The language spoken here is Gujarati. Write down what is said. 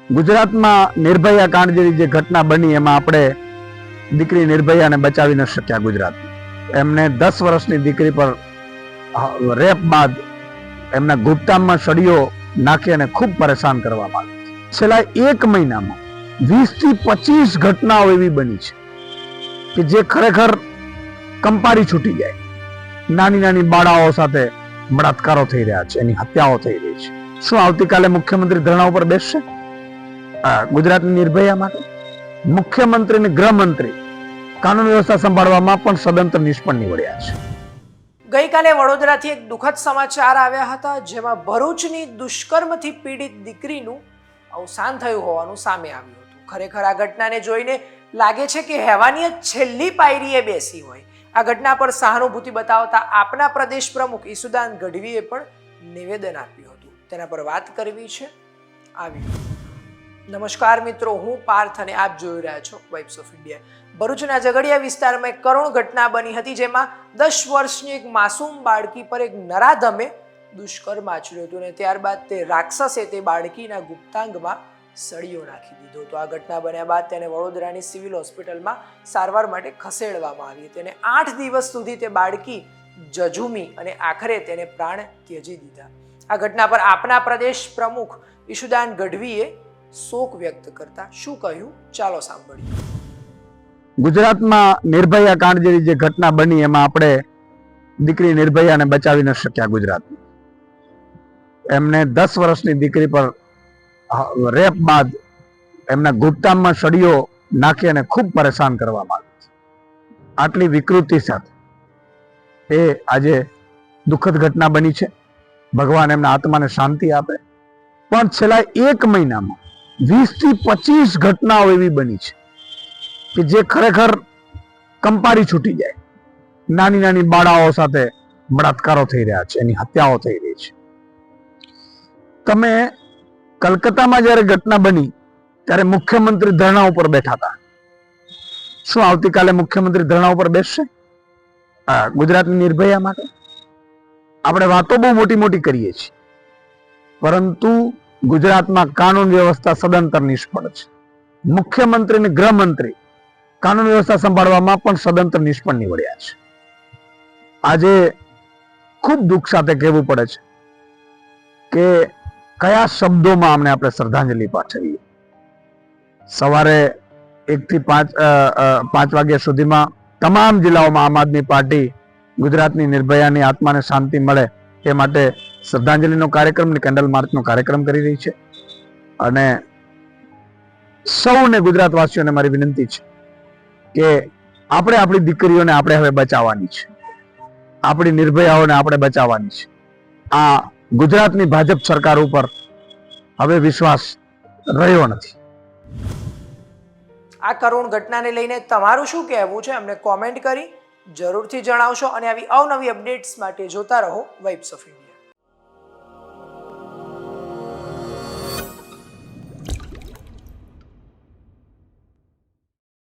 ગુજરાતમાં નિર્ભયા કાંડ જેવી જે ઘટના બની એમાં આપણે દીકરી નિર્ભયાને બચાવી ન શક્યા. ગુજરાત એમને 10 વર્ષની દીકરી પર રેપ બાદ એમના ગુપ્તામાં સળીઓ નાખી અને ખૂબ પરેશાન કરવામાં આવી. છેલ્લા 1 મહિનામાં 20 થી 25 ઘટનાઓ એવી બની છે કે જે ખરેખર કંપારી છૂટી જાય. નાની નાની બાળાઓ સાથે બળાત્કારો થઈ રહ્યા છે, એની હત્યાઓ થઈ રહી છે. શું આવતીકાલે મુખ્યમંત્રી ધરણા ઉપર બેસશે ગુજરાતની નિર્ભયા માટે? મુખ્યમંત્રી અને ગૃહમંત્રી કાનૂન વ્યવસ્થા સંભાળવામાં પણ સદંતર નિષ્ફળ નીવડ્યા છે. ગઈકાલે વડોદરાથી એક દુઃખદ સમાચાર આવ્યા હતા, જેમાં ભરૂચની દુષ્કર્મથી પીડિત દીકરીનું અવસાન થયું હોવાનું સામે આવ્યું હતું. ખરેખર આ ઘટનાને જોઈને લાગે છે કે હેવાની છેલ્લી પાયરીએ બેસી હોય. આ ઘટના પર સહાનુભૂતિ બતાવતા આપના પ્રદેશ પ્રમુખ ઈસુદાન ગઢવીએ પણ નિવેદન આપ્યું હતું. તેના પર વાત કરવી છે. આવી નમસ્કાર મિત્રો, હું પાર્થ અને આપ જોઈ રહ્યા છો વાઇબ્સ ઓફ ઇન્ડિયા. ભરૂચના ઝઘડિયા વિસ્તારમાં એક કરુણ ઘટના બની હતી, જેમાં 10 વર્ષની એક માસૂમ બાળકી પર એક નરાધમે દુષ્કર્મ આચર્યું હતું અને ત્યારબાદ તે રાક્ષસે તે બાળકીના ગુપ્તાંગમાં સળીઓ નાખી દીધો હતો. આ ઘટના બન્યા બાદ તેને વડોદરાની સિવિલ હોસ્પિટલમાં સારવાર માટે ખસેડવામાં આવી. તેને 8 દિવસ સુધી તે બાળકી જજુમી અને આખરે તેને પ્રાણ ત્યજી દીધા. આ ઘટના પર આપના પ્રદેશ પ્રમુખ ઈસુદાન ગઢવીએ શોક વ્યક્ત કરતા શું કહ્યું, ચાલો સાંભળીએ. ગુજરાતમાં નિર્ભયા કાંડ જેવી જે ઘટના બની એમાં આપણે દીકરી નિર્ભયાને બચાવી ન શક્યા. ગુજરાત એમને 10 વર્ષની દીકરી પર રેપ બાદ એમના ગુપ્તામાં સળીઓ નાખી અને ખૂબ પરેશાન કરવામાં આવી. આટલી વિકૃતિ સાથે એ આજે દુઃખદ ઘટના બની છે. ભગવાન એમના આત્માને શાંતિ આપે. પણ છેલ્લા 1 મહિનામાં 20 થી 25 ઘટનાઓ એવી બની છે કે જે ખરેખર કંપારી છૂટી જાય. નાની નાની બાળાઓ સાથે બળાત્કારો થઈ રહ્યા છે, એની હત્યાઓ થઈ રહી છે. તમે કલકત્તામાં જ્યારે ઘટના બની ત્યારે મુખ્યમંત્રી ધરણા ઉપર બેઠા હતા. શું આવતીકાલે મુખ્યમંત્રી ધરણા ઉપર બેસશે ગુજરાતની નિર્ભયા માટે? આપણે વાતો બહુ મોટી મોટી કરીએ છીએ, પરંતુ ગુજરાતમાં કાનૂન વ્યવસ્થા સદંતર નિષ્ફળ છે. મુખ્યમંત્રી અને ગૃહમંત્રી કાનૂન વ્યવસ્થા સંભાળવામાં પણ સદંતર નિષ્ફળ નીવડ્યા છે. આજે ખૂબ દુઃખ સાથે કહેવું પડે છે કે કયા શબ્દોમાં આપણે શ્રદ્ધાંજલિ પાઠવીએ. સવારે 1 થી 5 વાગ્યા સુધીમાં તમામ જિલ્લાઓમાં આમ આદમી પાર્ટી ગુજરાતની નિર્ભયાની આત્માને શાંતિ મળે એ માટે શ્રદ્ધાંજલિનો કાર્યક્રમ, કેન્ડલ માર્ચનો કાર્યક્રમ કરી રહી છે. અને સૌને ગુજરાતવાસીઓને મારી વિનંતી છે કે આપણે આપણી દીકરીઓને આપણે હવે બચાવવાની છે. આપણી નિર્ભયાઓને આપણે બચાવવાની છે. આ ગુજરાતની ભાજપ સરકાર ઉપર હવે વિશ્વાસ રહ્યો નથી. આ કરુણ ઘટનાને લઈને તમારું શું કહેવું છે અમને કોમેન્ટ કરી જરૂરથી જણાવશો અને આવી અવનવી અપડેટ્સ માટે જોતા રહો વાઇબ્સ ઓફ ઇન્ડિયા.